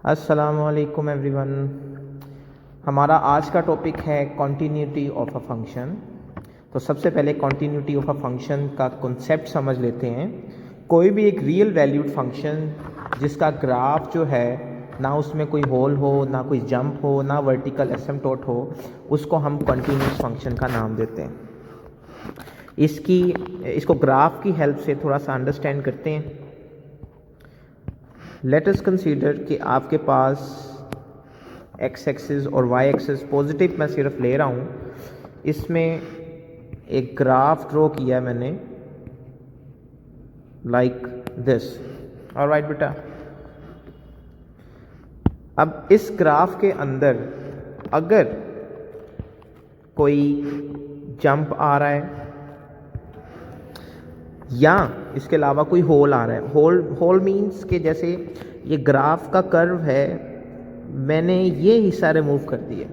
अस्सलामुअलैकुम एवरीवन। हमारा आज का टॉपिक है कॉन्टीन्यूटी ऑफ अ फंक्शन। तो सबसे पहले कॉन्टीन्यूटी ऑफ अ फंक्शन का कॉन्सेप्ट समझ लेते हैं। कोई भी एक रियल वैल्यूड फंक्शन जिसका ग्राफ जो है ना उसमें कोई होल हो, ना कोई जंप हो, ना वर्टिकल एसिम्पटोट हो, उसको हम कॉन्टीन्यूस फंक्शन का नाम देते हैं। इसको ग्राफ की हेल्प से थोड़ा सा अंडरस्टैंड करते हैं। लेट अस कंसीडर कि आपके पास एक्स एक्सिस और वाई एक्सिस पॉजिटिव मैं सिर्फ ले रहा हूँ, इसमें एक ग्राफ ड्रॉ किया मैंने लाइक दिस। ऑलराइट बेटा, अब इस ग्राफ के अंदर अगर कोई जंप आ रहा है या इसके अलावा कोई होल आ रहा है, होल मीन्स के जैसे ये ग्राफ का कर्व है, मैंने ये हिस्सा रिमूव कर दिया,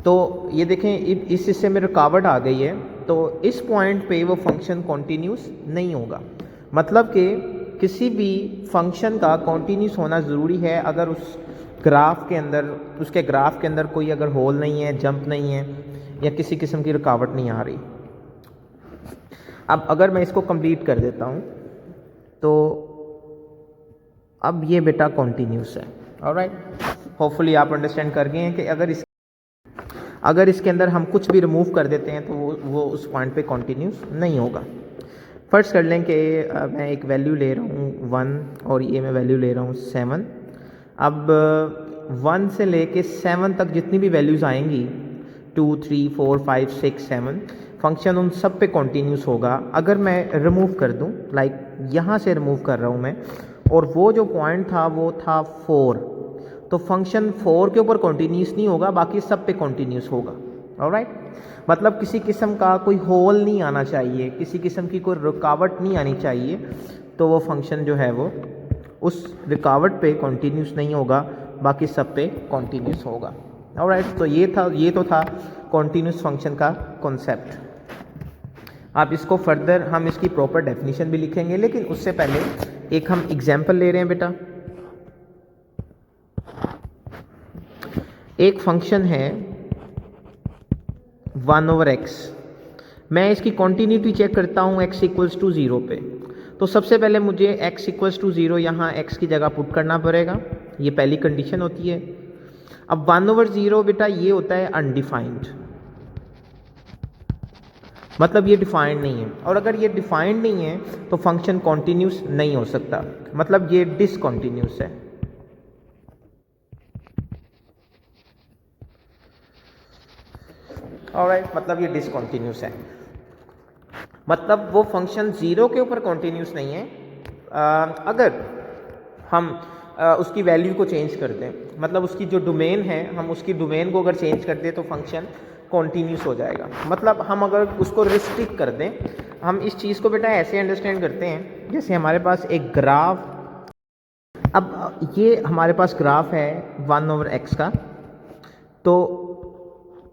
तो ये देखें इस हिस्से में रुकावट आ गई है, तो इस पॉइंट पे वो फंक्शन कॉन्टीन्यूस नहीं होगा। मतलब कि किसी भी फंक्शन का कॉन्टीन्यूस होना ज़रूरी है अगर उसके ग्राफ के अंदर कोई अगर होल नहीं है, जंप नहीं है या किसी किस्म की रुकावट नहीं आ रही। अब अगर मैं इसको कंप्लीट कर देता हूँ तो अब ये बेटा कॉन्टीन्यूस है। ऑलराइट, होपफुली आप अंडरस्टैंड कर गए हैं कि अगर इसके अंदर हम कुछ भी रिमूव कर देते हैं तो वो उस पॉइंट पे कॉन्टीन्यूस नहीं होगा। फर्स्ट कर लें कि मैं एक वैल्यू ले रहा हूँ 1 और ये मैं वैल्यू ले रहा हूँ 7। अब 1 से लेके 7 तक जितनी भी वैल्यूज़ आएंगी 2, 3, 4, 5, 6, 7 फंक्शन उन सब पे कॉन्टीन्यूस होगा। अगर मैं रिमूव कर दूं, लाइक यहाँ से रिमूव कर रहा हूँ मैं, और वो जो पॉइंट था वो था 4, तो फंक्शन 4 के ऊपर कॉन्टीन्यूस नहीं होगा, बाकी सब पे कॉन्टीन्यूस होगा। ऑलराइट, मतलब किसी किस्म का कोई होल नहीं आना चाहिए, किसी किस्म की कोई रुकावट नहीं आनी चाहिए, तो वो फंक्शन जो है वो उस रुकावट पे कॉन्टीन्यूस नहीं होगा, बाकी सब पे कॉन्टीन्यूस होगा। ऑलराइट, तो ये तो था कॉन्टीन्यूस फंक्शन का कॉन्सेप्ट। आप इसको फर्दर हम इसकी प्रॉपर डेफिनेशन भी लिखेंगे, लेकिन उससे पहले एक हम एग्जाम्पल ले रहे हैं बेटा। एक फंक्शन है 1/x, मैं इसकी कॉन्टीन्यूटी चेक करता हूँ x इक्वल्स टू 0 पे। तो सबसे पहले मुझे x इक्वल्स टू 0 यहाँ x की जगह पुट करना पड़ेगा, ये पहली कंडीशन होती है। अब 1/0 बेटा ये होता है अनडिफाइंड, मतलब ये डिफाइंड नहीं है, और अगर ये डिफाइंड नहीं है तो फंक्शन कॉन्टीन्यूस नहीं हो सकता, मतलब ये डिसकॉन्टीन्यूस है। ऑलराइट, मतलब ये डिसकॉन्टीन्यूस है, मतलब वो फंक्शन 0 के ऊपर कॉन्टीन्यूस नहीं है। अगर हम उसकी वैल्यू को चेंज कर दें, मतलब उसकी जो डोमेन है हम उसकी डोमेन को अगर चेंज कर दें तो फंक्शन कॉन्टीन्यूस हो जाएगा। मतलब हम अगर उसको रिस्ट्रिक्ट कर दें, हम इस चीज़ को बेटा ऐसे अंडरस्टैंड करते हैं जैसे हमारे पास एक ग्राफ, अब ये हमारे पास ग्राफ है 1/x का, तो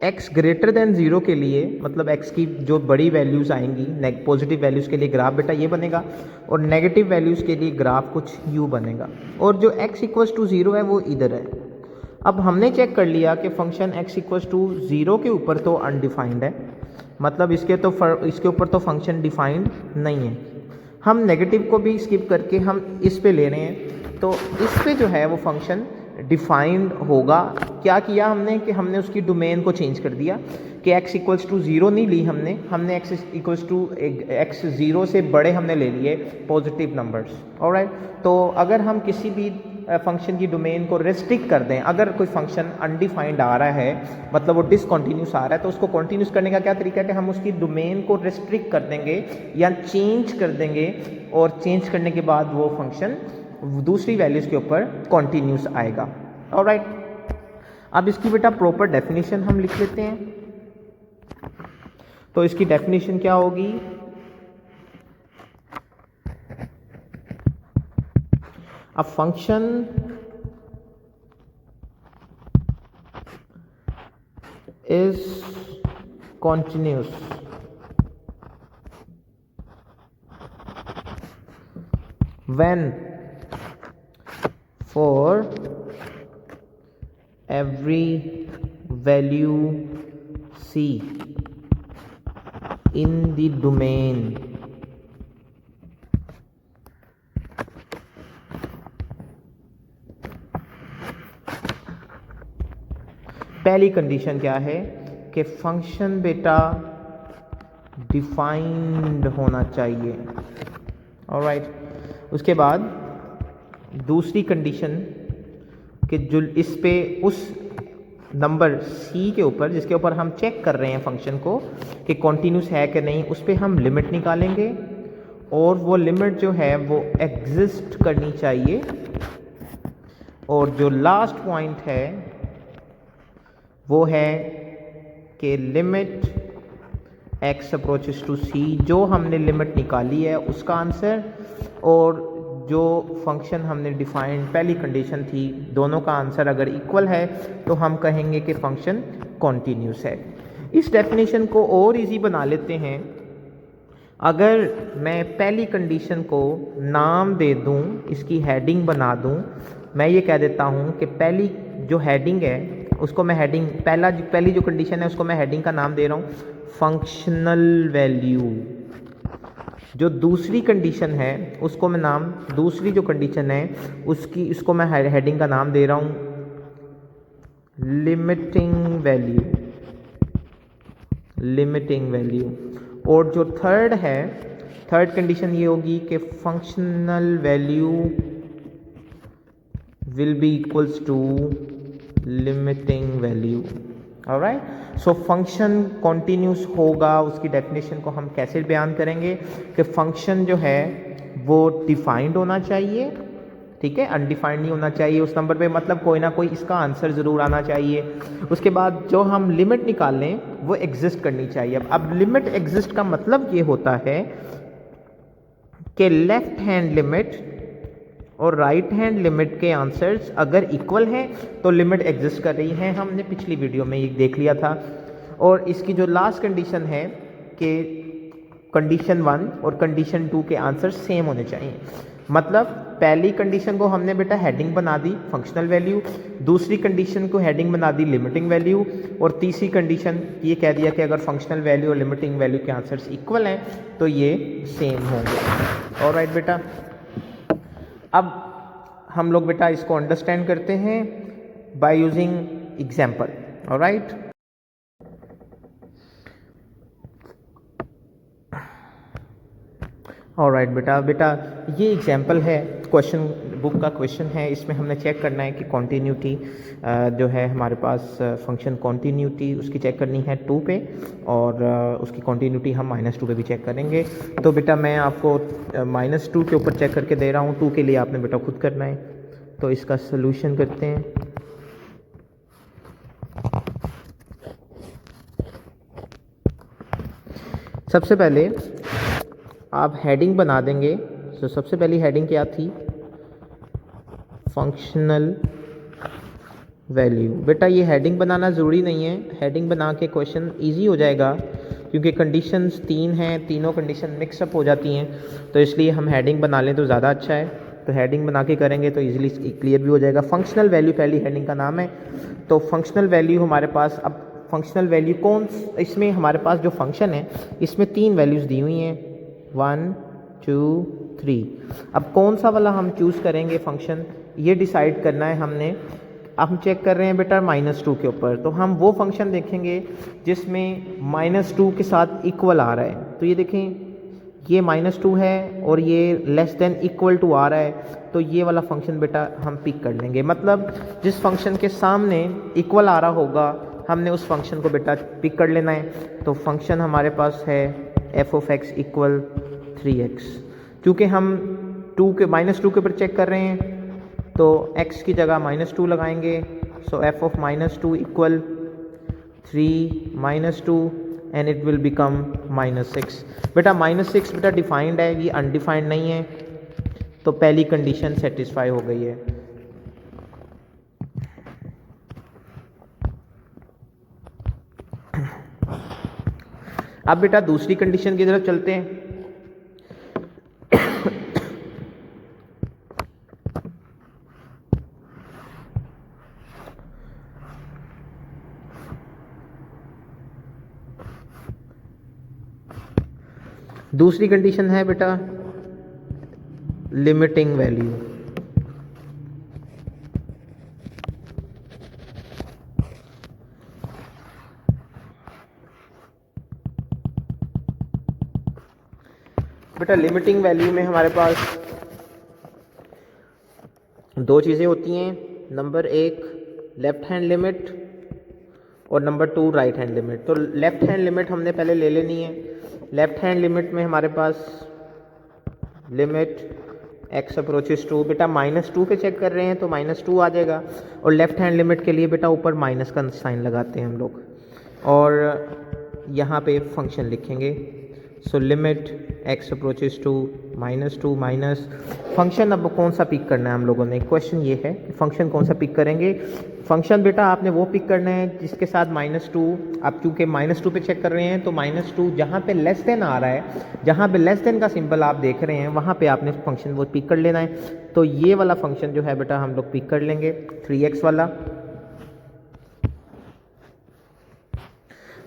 x ग्रेटर देन 0 के लिए, मतलब x की जो बड़ी वैल्यूज़ आएंगी पॉजिटिव वैल्यूज़ के लिए ग्राफ बेटा ये बनेगा, और नेगेटिव वैल्यूज़ के लिए ग्राफ कुछ u बनेगा, और जो x इक्वल्स टू 0 है वो इधर है। अब हमने चेक कर लिया कि फंक्शन x इक्वल्स टू 0 के ऊपर तो अनडिफाइंड है, मतलब इसके ऊपर तो फंक्शन डिफाइंड नहीं है। हम नेगेटिव को भी स्किप करके हम इस पे ले रहे हैं, तो इस पे जो है वो फंक्शन डिफाइंड होगा। क्या किया हमने कि हमने उसकी डोमेन को चेंज कर दिया कि x इक्वल्स टू 0 नहीं ली हमने x इक्वल्स टू x 0 से बड़े हमने ले लिए पॉजिटिव नंबर्स। ऑलराइट, तो अगर हम किसी भी फंक्शन की डोमेन को रेस्ट्रिक्ट कर दें, अगर कोई फंक्शन अनडिफाइंड आ रहा है, मतलब वो डिसकॉन्टीन्यूस आ रहा है, तो उसको कॉन्टीन्यूस करने का क्या तरीका है कि हम उसकी डोमेन को रेस्ट्रिक्ट कर देंगे या चेंज कर देंगे, और चेंज करने के बाद वो फंक्शन दूसरी वैल्यूज़ के ऊपर कॉन्टीन्यूस आएगा। ऑलराइट, अब इसकी बेटा प्रॉपर डेफिनेशन हम लिख लेते हैं। तो इसकी डेफिनेशन क्या होगी, a function is continuous when for every value c in the domain पहली कंडीशन क्या है कि फंक्शन बेटा डिफाइंड होना चाहिए। ऑलराइट, उसके बाद दूसरी कंडीशन कि जो इस पे उस नंबर c के ऊपर जिसके ऊपर हम चेक कर रहे हैं फंक्शन को कि कॉन्टिन्यूस है कि नहीं, उस पे हम लिमिट निकालेंगे और वो लिमिट जो है वो एग्जिस्ट करनी चाहिए। और जो लास्ट पॉइंट है वो है कि limit x approaches to c, जो हमने लिमिट निकाली है उसका आंसर और जो फंक्शन हमने डिफाइंड पहली कंडीशन थी, दोनों का आंसर अगर इक्वल है तो हम कहेंगे कि फंक्शन कॉन्टिन्यूस है। इस डेफिनेशन को और इजी बना लेते हैं। अगर मैं पहली कंडीशन को नाम दे दूं, इसकी हेडिंग बना दूं, मैं ये कह देता हूं कि पहली जो हेडिंग है उसको मैं हेडिंग पहली जो कंडीशन है उसको मैं हेडिंग का नाम दे रहा हूँ फंक्शनल वैल्यू। जो दूसरी कंडीशन है उसको मैं दूसरी जो कंडीशन है उसको मैं हेडिंग का नाम दे रहा हूँ लिमिटिंग वैल्यू। और जो थर्ड कंडीशन ये होगी कि functional value will be equals to limiting value. Alright, so function continuous होगा, उसकी डेफिनेशन को हम कैसे बयान करेंगे कि फंक्शन जो है वो डिफाइंड होना चाहिए, ठीक है, अनडिफाइंड नहीं होना चाहिए उस नंबर पे, मतलब कोई ना कोई इसका आंसर ज़रूर आना चाहिए। उसके बाद जो हम लिमिट निकाल लें वो एग्जिस्ट करनी चाहिए। अब लिमिट एग्जिस्ट का मतलब ये होता है कि लेफ्ट हैंड लिमिट और राइट हैंड लिमिट के आंसर्स अगर इक्वल हैं तो लिमिट एग्जिस्ट कर रही है। हमने पिछली वीडियो में ये देख लिया था। और इसकी जो लास्ट कंडीशन है कि कंडीशन 1 और कंडीशन 2 के आंसर सेम होने चाहिए। मतलब पहली कंडीशन को हमने बेटा हेडिंग बना दी फंक्शनल वैल्यू, दूसरी कंडीशन को हेडिंग बना दी लिमिटिंग वैल्यू, और तीसरी कंडीशन ये कह दिया कि अगर फंक्शनल वैल्यू और लिमिटिंग वैल्यू के आंसर्स इक्वल हैं तो ये सेम होंगे। ऑलराइट बेटा, अब हम लोग बेटा इसको अंडरस्टैंड करते हैं by using example. Alright, alright बेटा ये एग्जाम्पल है, क्वेश्चन बुक का क्वेश्चन है। इसमें हमने चेक करना है कि कॉन्टीन्यूटी जो है हमारे पास फंक्शन कॉन्टीन्यूटी उसकी चेक करनी है 2 पे, और उसकी कॉन्टीन्यूटी हम -2 पे भी चेक करेंगे। तो बेटा मैं आपको -2 के ऊपर चेक करके दे रहा हूँ, 2 के लिए आपने बेटा खुद करना है। तो इसका सलूशन करते हैं। सबसे पहले आप हेडिंग बना देंगे। तो सबसे पहली हेडिंग क्या थी? Functional value. बेटा ये हेडिंग बनाना ज़रूरी नहीं है, हेडिंग बना के क्वेश्चन इजी हो जाएगा क्योंकि कंडीशंस 3 हैं, तीनों कंडीशन मिक्सअप हो जाती हैं, तो इसलिए हम हेडिंग बना लें तो ज़्यादा अच्छा है। तो हेडिंग बना के करेंगे तो इजीली क्लियर भी हो जाएगा। फंक्शनल वैल्यू पहली हेडिंग का नाम है। तो फंक्शनल वैल्यू हमारे पास, अब फंक्शनल वैल्यू कौन, इसमें हमारे पास जो फंक्शन है इसमें 3 वैल्यूज़ दी हुई हैं 1 2 3। अब कौन सा वाला हम चूज़ करेंगे फंक्शन, ये डिसाइड करना है हमने। अब हम चेक कर रहे हैं बेटा -2 के ऊपर, तो हम वो फंक्शन देखेंगे जिसमें -2 के साथ इक्वल आ रहा है। तो ये देखें, ये -2 है और ये लेस देन इक्वल टू आ रहा है, तो ये वाला फंक्शन बेटा हम पिक कर लेंगे। मतलब जिस फंक्शन के सामने इक्वल आ रहा होगा हमने उस फंक्शन को बेटा पिक कर लेना है। तो फंक्शन हमारे पास है f(x) = 3x। क्योंकि हम -2 के ऊपर चेक कर रहे हैं तो x की जगह -2 लगाएंगे। सो f(-2) = 3 - 2 and it will become -6। बेटा -6 बेटा डिफाइंड है, ये अनडिफाइंड नहीं है, तो पहली कंडीशन सेटिस्फाई हो गई है। अब बेटा दूसरी कंडीशन की तरफ चलते हैं। दूसरी कंडीशन है बेटा लिमिटिंग वैल्यू। बेटा लिमिटिंग वैल्यू में हमारे पास दो चीज़ें होती हैं, नंबर एक लेफ्ट हैंड लिमिट और number two right hand limit. तो लेफ्ट हैंड लिमिट हमने पहले ले लेनी है। लेफ्ट हैंड लिमिट में हमारे पास लिमिट x अप्रोचेस टू, बेटा -2 पे चेक कर रहे हैं तो -2 आ जाएगा, और लेफ्ट हैंड लिमिट के लिए बेटा ऊपर माइनस का साइन लगाते हैं हम लोग, और यहाँ पे फंक्शन लिखेंगे। So limit x approaches to -2 minus function. अब कौन सा पिक करना है हम लोगों ने, क्वेश्चन ये है कि फंक्शन कौन सा पिक करेंगे। फंक्शन बेटा आपने वो पिक करना है जिसके साथ -2, आप क्योंकि -2 पे चेक कर रहे हैं तो -2 जहाँ पे लेस देन आ रहा है, जहाँ पे लेस देन का सिंबल आप देख रहे हैं वहाँ पे आपने फंक्शन वो पिक कर लेना है। तो ये वाला फंक्शन जो है बेटा हम लोग पिक कर लेंगे 3x वाला।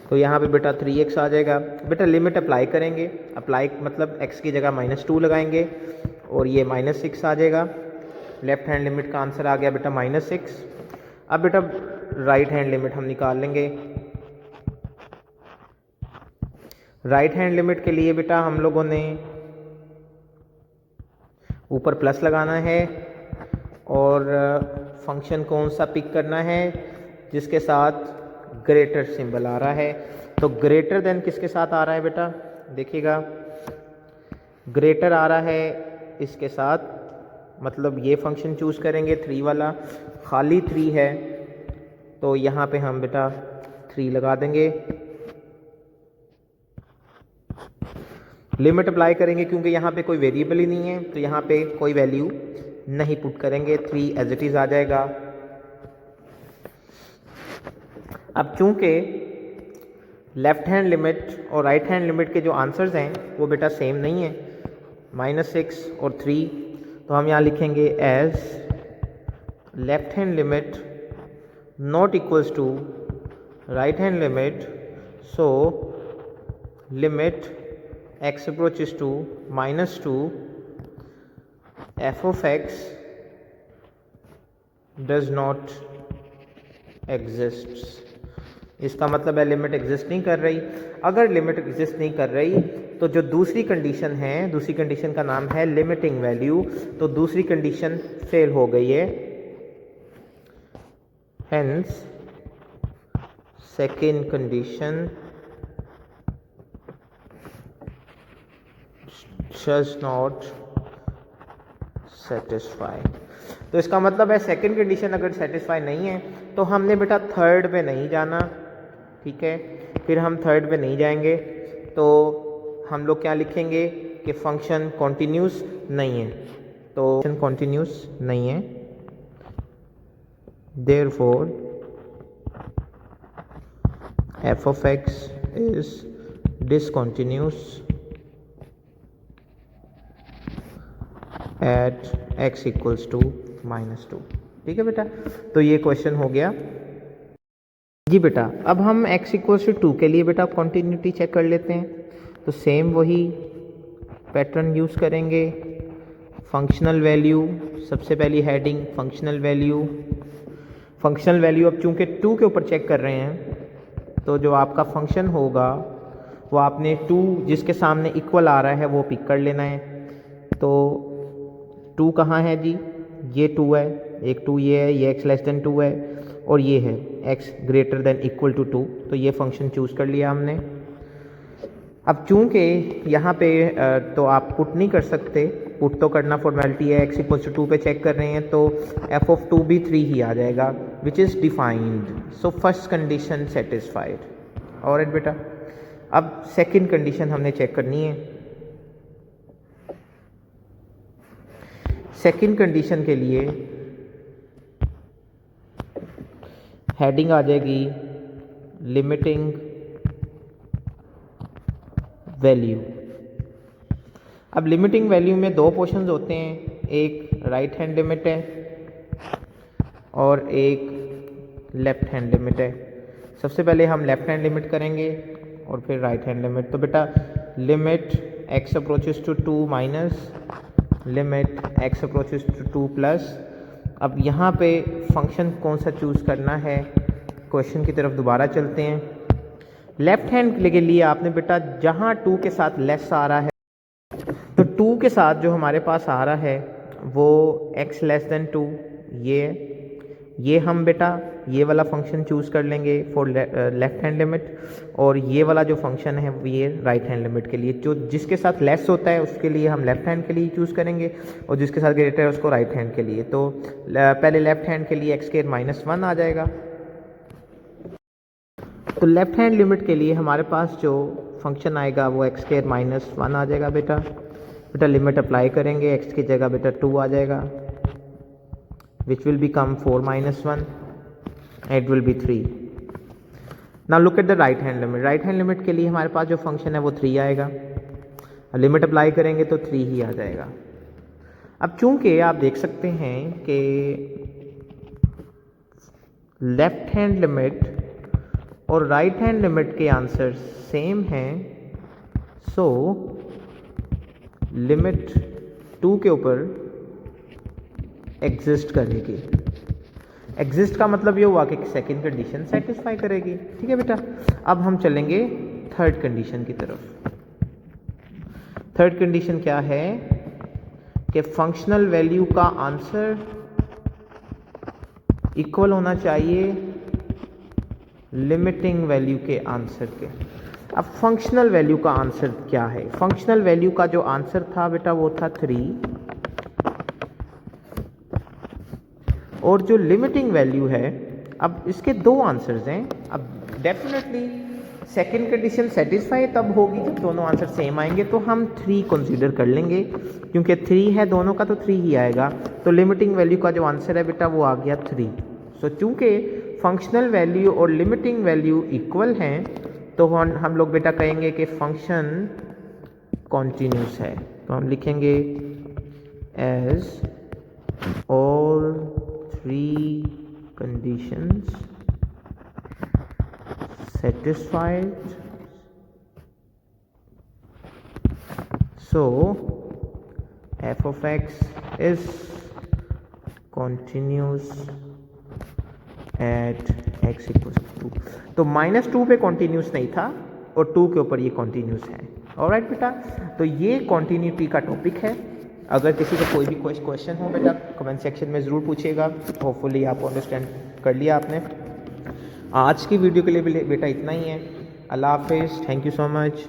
तो यहाँ पे बेटा 3x आ जाएगा। बेटा लिमिट अप्लाई करेंगे, अप्लाई मतलब x की जगह -2 लगाएंगे और ये -6 आ जाएगा। लेफ्ट हैंड लिमिट का आंसर आ गया बेटा -6। अब बेटा राइट हैंड लिमिट हम निकाल लेंगे। राइट हैंड लिमिट के लिए बेटा हम लोगों ने ऊपर प्लस लगाना है और फंक्शन कौन सा पिक करना है जिसके साथ ग्रेटर सिंबल आ रहा है। तो ग्रेटर देन किसके साथ आ रहा है बेटा, देखिएगा ग्रेटर आ रहा है इसके साथ, मतलब ये फंक्शन चूज करेंगे 3 वाला, खाली 3 है तो यहाँ पे हम बेटा 3 लगा देंगे। लिमिट अप्लाई करेंगे क्योंकि यहाँ पे कोई वेरिएबल ही नहीं है तो यहाँ पे कोई वैल्यू नहीं पुट करेंगे, 3 एज इट इज आ जाएगा। अब चूंकि लेफ्ट हैंड लिमिट और राइट हैंड लिमिट के जो आंसर्स हैं वो बेटा सेम नहीं है, -6 और 3, तो हम यहाँ लिखेंगे as left hand limit not equals to right hand limit, so limit x approaches to -2 f of x does not exists। इसका मतलब है लिमिट एग्जिस्ट नहीं कर रही। अगर लिमिट एग्जिस्ट नहीं कर रही तो जो दूसरी कंडीशन है, दूसरी कंडीशन का नाम है लिमिटिंग वैल्यू, तो दूसरी कंडीशन फेल हो गई है। Hence second condition does not satisfy। तो इसका मतलब है सेकंड कंडीशन अगर सेटिस्फाई नहीं है तो हमने बेटा थर्ड पे नहीं जाना, ठीक है। फिर हम थर्ड पे नहीं जाएंगे तो हम लोग क्या लिखेंगे कि फंक्शन कॉन्टिन्यूस नहीं है, तो फंक्शन कॉन्टिन्यूस नहीं है, therefore f of x is discontinuous at x equals to -2। ठीक है बेटा, तो ये क्वेश्चन हो गया जी बेटा। अब हम x इक्वल्स टू 2 के लिए बेटा कॉन्टिन्यूटी चेक कर लेते हैं। तो सेम वही पैटर्न यूज़ करेंगे। फंक्शनल वैल्यू, सबसे पहली heading functional value. Functional value अब चूंकि 2 के ऊपर चेक कर रहे हैं तो जो आपका फंक्शन होगा वो आपने 2 जिसके सामने इक्वल आ रहा है वो पिक कर लेना है। तो 2 कहाँ है जी, ये 2 है, एक 2 ये है, ये x लेस देन 2 है और ये है x greater than equal to 2, तो ये फंक्शन चूज़ कर लिया हमने। अब चूंकि यहाँ पे तो आप पुट नहीं कर सकते, पुट तो करना फॉर्मेलिटी है, x इक्वल टू 2 पे चेक कर रहे हैं तो f ऑफ 2 भी 3 ही आ जाएगा which is defined, so first condition satisfied. Alright बेटा, अब सेकंड कंडीशन हमने चेक करनी है। सेकंड कंडीशन के लिए हेडिंग आ जाएगी लिमिटिंग वैल्यू। अब लिमिटिंग वैल्यू में 2 पोर्शंस होते हैं, एक राइट हैंड लिमिट है और एक लेफ्ट हैंड लिमिट है। सबसे पहले हम लेफ्ट हैंड लिमिट करेंगे और फिर राइट हैंड लिमिट। तो बेटा limit x approaches to 2 minus limit x approaches to 2 plus. अब यहाँ पे फंक्शन कौन सा चूज़ करना है, क्वेश्चन की तरफ दोबारा चलते हैं। लेफ्ट हैंड के लिए आपने बेटा जहाँ 2 के साथ लेस आ रहा है, तो 2 के साथ जो हमारे पास आ रहा है वो x लेस देन 2, ये हम बेटा ये वाला फंक्शन चूज़ कर लेंगे फॉर लेफ्ट हैंड लिमिट, और ये वाला जो फंक्शन है ये राइट हैंड लिमिट के लिए, जो जिसके साथ लेस होता है उसके लिए हम लेफ्ट हैंड के लिए चूज़ करेंगे और जिसके साथ ग्रेटर है उसको राइट हैंड के लिए। तो पहले लेफ्ट हैंड के लिए x² -1 आ जाएगा। तो लेफ्ट हैंड लिमिट के लिए हमारे पास जो फंक्शन आएगा वो x² -1 आ जाएगा बेटा लिमिट अप्लाई करेंगे, x की जगह बेटा 2 आ जाएगा, which will become 4 minus 1, it will be 3. Now look at the right hand limit. Right hand limit के लिए हमारे पास जो फंक्शन है वो 3 आएगा, लिमिट अप्लाई करेंगे तो 3 ही आ जाएगा। अब चूंकि आप देख सकते हैं कि लेफ्ट हैंड लिमिट और राइट हैंड लिमिट के आंसर सेम हैं, सो लिमिट 2 के ऊपर एग्जिस्ट करेगी। एग्जिस्ट का मतलब ये हुआ कि सेकंड कंडीशन सेटिस्फाई करेगी। ठीक है बेटा, अब हम चलेंगे थर्ड कंडीशन की तरफ। थर्ड कंडीशन क्या है कि फंक्शनल वैल्यू का आंसर इक्वल होना चाहिए लिमिटिंग वैल्यू के आंसर के। अब फंक्शनल वैल्यू का आंसर क्या है? फंक्शनल वैल्यू का जो आंसर था बेटा वो था 3, और जो लिमिटिंग वैल्यू है, अब इसके 2 आंसर्स हैं। अब डेफिनेटली सेकंड कंडीशन सेटिस्फाई तब होगी जब दोनों आंसर सेम आएंगे, तो हम 3 कंसीडर कर लेंगे, क्योंकि 3 है दोनों का तो 3 ही आएगा। तो लिमिटिंग वैल्यू का जो आंसर है बेटा वो आ गया 3। सो चूंकि फंक्शनल वैल्यू और लिमिटिंग वैल्यू इक्वल हैं, तो हम लोग बेटा कहेंगे कि फंक्शन कॉन्टिन्यूस है। तो हम लिखेंगे as all 3 conditions satisfied, so f of x is continuous at x equals to 2। तो -2 पे कॉन्टीन्यूस नहीं था और 2 के ऊपर ये कॉन्टीन्यूस है। ऑलराइट बेटा, तो ये कॉन्टीन्यूटी का टॉपिक है। अगर किसी को कोई भी क्वेश्चन हो बेटा कमेंट सेक्शन में ज़रूर पूछिएगा। होपफुली आपको अंडरस्टैंड कर लिया आपने। आज की वीडियो के लिए बेटा इतना ही है। अल्लाह हाफिज़, थैंक यू सो मच।